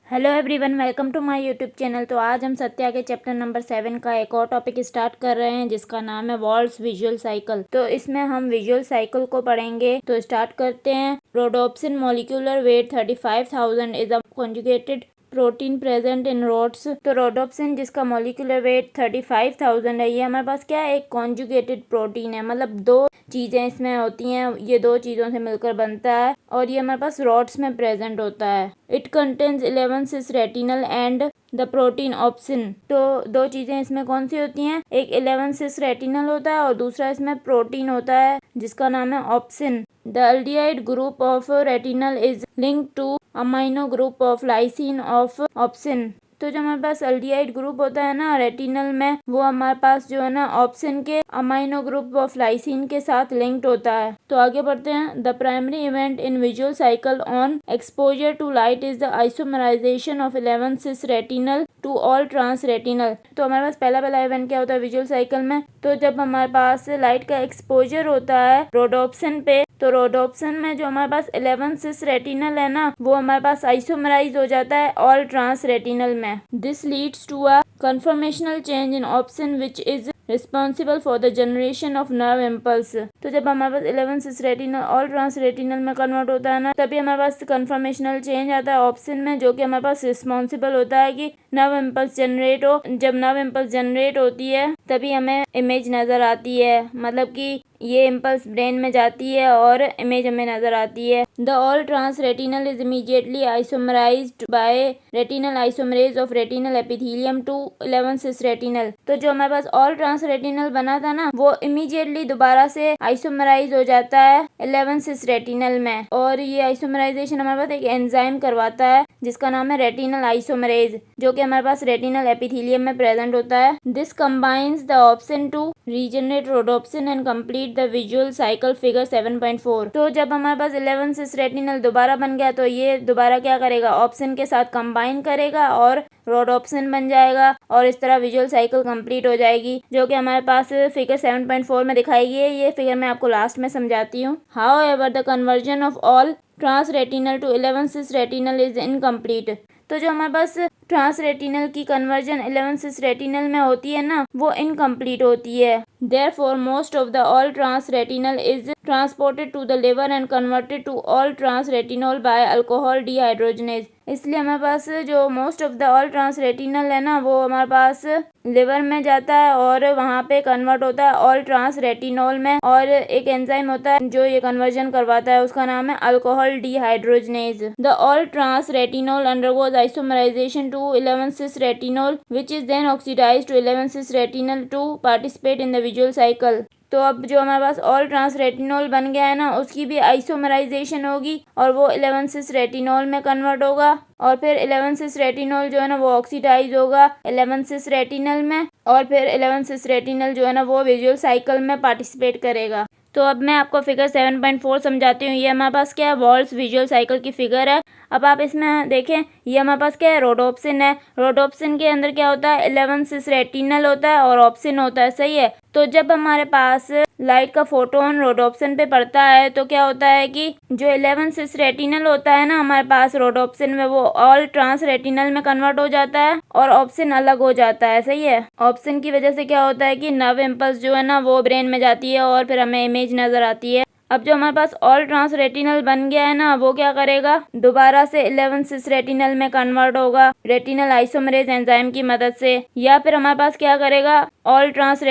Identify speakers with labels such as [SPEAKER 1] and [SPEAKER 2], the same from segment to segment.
[SPEAKER 1] Hello everyone, welcome to my YouTube channel. तो आज हम सत्या के चैप्टर नंबर 7 का एक और टॉपिक स्टार्ट कर रहे हैं जिसका नाम है वॉल्स विजुअल साइकिल। तो इसमें हम विजुअल साइकिल को पढ़ेंगे। तो स्टार्ट करते हैं। Rhodopsin molecular weight 35,000 is a conjugated protein present in rods. तो रोडोप्सिन जिसका मॉलिक्यूलर वेट 35,000 है, ये हमारे पास क्या है, एक कॉन्जुगेटेड प्रोटीन है। मतलब दो चीजें इसमें होती हैं, ये दो चीजों से मिलकर बनता है और ये हमारे पास रॉड्स में प्रेजेंट होता है। It contains 11 cis retinal and the protein opsin. तो दो चीजें इसमें कौन सी होती हैं, एक 11 सिस रेटिनल होता है और दूसरा इसमें प्रोटीन होता है जिसका नाम है obscene. The aldehyde group of retinal is linked two amino group of lysine of obscene. तो जो हमारे पास एल्डिहाइड ग्रुप होता है ना रेटिनल में, वो हमारे पास जो है ना ऑप्सिन के अमाइनो ग्रुप ऑफ लाइसिन के साथ लिंक्ड होता है। तो आगे बढ़ते हैं। The primary event in visual cycle on exposure to light is the isomerization of 11 cis retinal to all trans retinal. तो हमारे पास पहला इवेंट क्या होता है विजुअल साइकिल में, तो जब हमारे पास लाइट का एक्सपोजर होता है रोडोप्सिन पे, तो रोडोप्सिन में जो हमारे पास 11 सिस रेटिनल है ना, वो हमारे पास आइसोमराइज हो जाता है ऑल ट्रांस रेटिनल में। This leads to a conformational change in opsin which is responsible for the generation of nerve impulse. तो जब हमारे पास 11 cis retinal all trans retinal में कन्वर्ट होता है ना, तभी हमारे पास कन्फर्मेशनल चेंज आता है ऑप्सिन में, जो कि हमारे पास रिस्पॉन्सिबल होता है कि नर्व इम्पल्स जनरेट हो। जब नर्व इम्पल्स जनरेट होती है तभी हमें इमेज नजर आती है, मतलब कि ये इम्पल्स ब्रेन में जाती है और इमेज हमें नजर आती है। The all trans retinal is immediately isomerized by retinal isomerase of retinal epithelium to 11 cis retinal. तो जो हमारे पास ऑल ट्रांस रेटिनल बना था ना, वो इमीडिएटली दोबारा से आइसोमराइज हो जाता है 11 सिस रेटिनल में, और ये आइसोमराइजेशन हमारे पास एक एंजाइम करवाता है जिसका नाम है रेटिनल आइसोमरेज, जो कि हमारे पास रेटिनल एपिथेलियम में प्रेजेंट होता है। This combines the opsin to regenerate rhodopsin and complete the visual cycle figure 7.4। तो जब हमारे पास 11 सिस रेटिनल दोबारा बन गया, तो ये दोबारा क्या करेगा, ऑप्सिन के साथ कंबाइन करेगा और रोडोप्सिन बन जाएगा और इस तरह विजुअल साइकिल कंप्लीट हो जाएगी, जो कि हमारे पास फिगर 7.4 में दिखाई गई है। ये फिगर मैं आपको लास्ट में समझाती हूँ। However the conversion of all trans retinal to 11 cis retinal is incomplete. तो जो हमारे पास ट्रांस रेटिनल की कन्वर्जन 11 सिस रेटिनल में होती है ना, वो इनकम्प्लीट होती है। Therefore, most of the all trans retinal is transported to the liver and converted to all trans retinol by alcohol dehydrogenase। इसलिए हमारे पास जो most of the all trans retinal है ना, वो हमारे पास लिवर में जाता है और वहाँ पे कन्वर्ट होता है ऑल ट्रांस रेटिनॉल में, और एक एंजाइम होता है जो ये कन्वर्जन करवाता है, उसका नाम है alcohol dehydrogenase. The all trans retinol undergoes isomerization to 11 cis retinol which is then oxidized to 11 cis retinal to participate in the visual cycle. तो अब जो हमारे पास ऑल ट्रांस रेटिनॉल बन गया है ना, उसकी भी आइसोमराइजेशन होगी और वो 11 सिस रेटिनॉल में कन्वर्ट होगा, और फिर 11 सिस रेटिनॉल जो है ना वो ऑक्सीडाइज होगा 11 सिस रेटिनल में, और फिर 11 सिस रेटिनल जो है ना वो विजुअल साइकिल में पार्टिसिपेट करेगा। तो अब मैं आपको फिगर 7.4 समझाती हूँ। ये हमारे पास क्या है, वॉल्स विजुअल साइकिल की फिगर है। अब आप इसमें देखें, ये हमारे पास क्या है, रोडोप्सिन है। रोडोप्सिन के अंदर क्या होता है, 11 सिस रेटिनल होता है और ऑप्सिन होता है, सही है। तो जब हमारे पास लाइट का फोटोन रोडोप्सिन पे पड़ता है, तो क्या होता है कि जो 11 सिस रेटिनल होता है ना हमारे पास रोडोप्सिन में, वो ऑल ट्रांस रेटिनल में कन्वर्ट हो जाता है और ऑप्सिन अलग हो जाता है, सही है। ऑप्सिन की वजह से क्या होता है कि नर्व इम्पल्स जो है ना वो ब्रेन में जाती है और फिर हमें इमेज नजर आती है। अब जो हमारे पास ऑल ट्रांस रेटिनल बन गया है ना, वो क्या करेगा, दोबारा से 11 सिस रेटिनल में कन्वर्ट होगा रेटिनल आइसोमरेज एंजाइम की मदद से, या फिर हमारे पास क्या करेगा, ऑल ट्रांस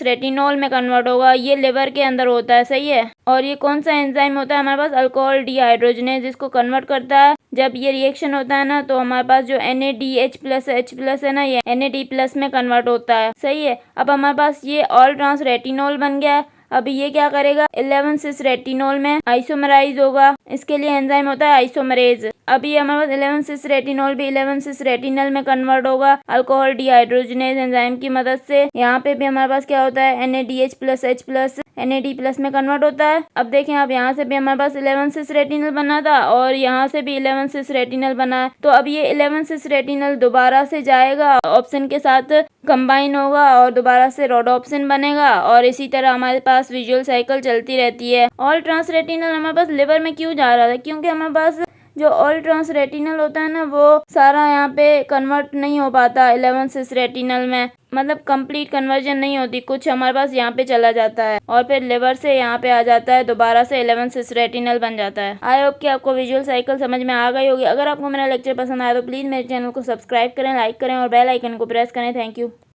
[SPEAKER 1] रेटिनॉल में कन्वर्ट होगा। ये लिवर के अंदर होता है, सही है। और ये कौन सा एंजाइम होता है हमारे पास, अल्कोहल डीहाइड्रोजनेज, जिसको कन्वर्ट करता है। जब ये रिएक्शन होता है ना, तो हमारे पास जो NADH+ है ना, ये NAD+ में कन्वर्ट होता है, सही है। अब हमारे पास ये ऑल ट्रांस रेटिनॉल बन गया है। अब ये क्या करेगा, 11 सिस रेटिनॉल में आइसोमराइज होगा। इसके लिए एंजाइम होता है आइसोमरेज। अब ये हमारे पास 11 सिस रेटिनॉल भी 11 सिस रेटिनल में कन्वर्ट होगा अल्कोहल डीहाइड्रोजनेज एंजाइम की मदद से। यहाँ पे भी हमारे पास क्या होता है, NADH+H+ NAD+ में कन्वर्ट होता है। अब देखें, अब यहाँ से भी हमारे पास 11 सिस रेटिनल बना था और यहाँ से भी 11 सिस रेटिनल बना है। तो अब ये 11 सिस रेटिनल दोबारा से जाएगा, ऑप्शन के साथ कंबाइन होगा और दोबारा से रोडोप्सिन बनेगा, और इसी तरह हमारे पास विजुअल साइकिल चलती रहती है। ऑल ट्रांस रेटिनल हमारे पास लिवर में क्यों जा रहा था, क्योंकि हमारे पास जो ऑल ट्रांस रेटिनल होता है ना, वो सारा यहाँ पे कन्वर्ट नहीं हो पाता 11 सिस रेटिनल में, मतलब कंप्लीट कन्वर्जन नहीं होती, कुछ हमारे पास यहाँ पे चला जाता है और फिर लिवर से यहाँ पे आ जाता है, दोबारा से 11 सिस रेटिनल बन जाता है। आई होप कि आपको विजुअल साइकिल समझ में आ गई होगी। अगर आपको मेरा लेक्चर पसंद आया तो प्लीज़ मेरे चैनल को सब्सक्राइब करें, लाइक करें और बेल आइकन को प्रेस करें। Thank you.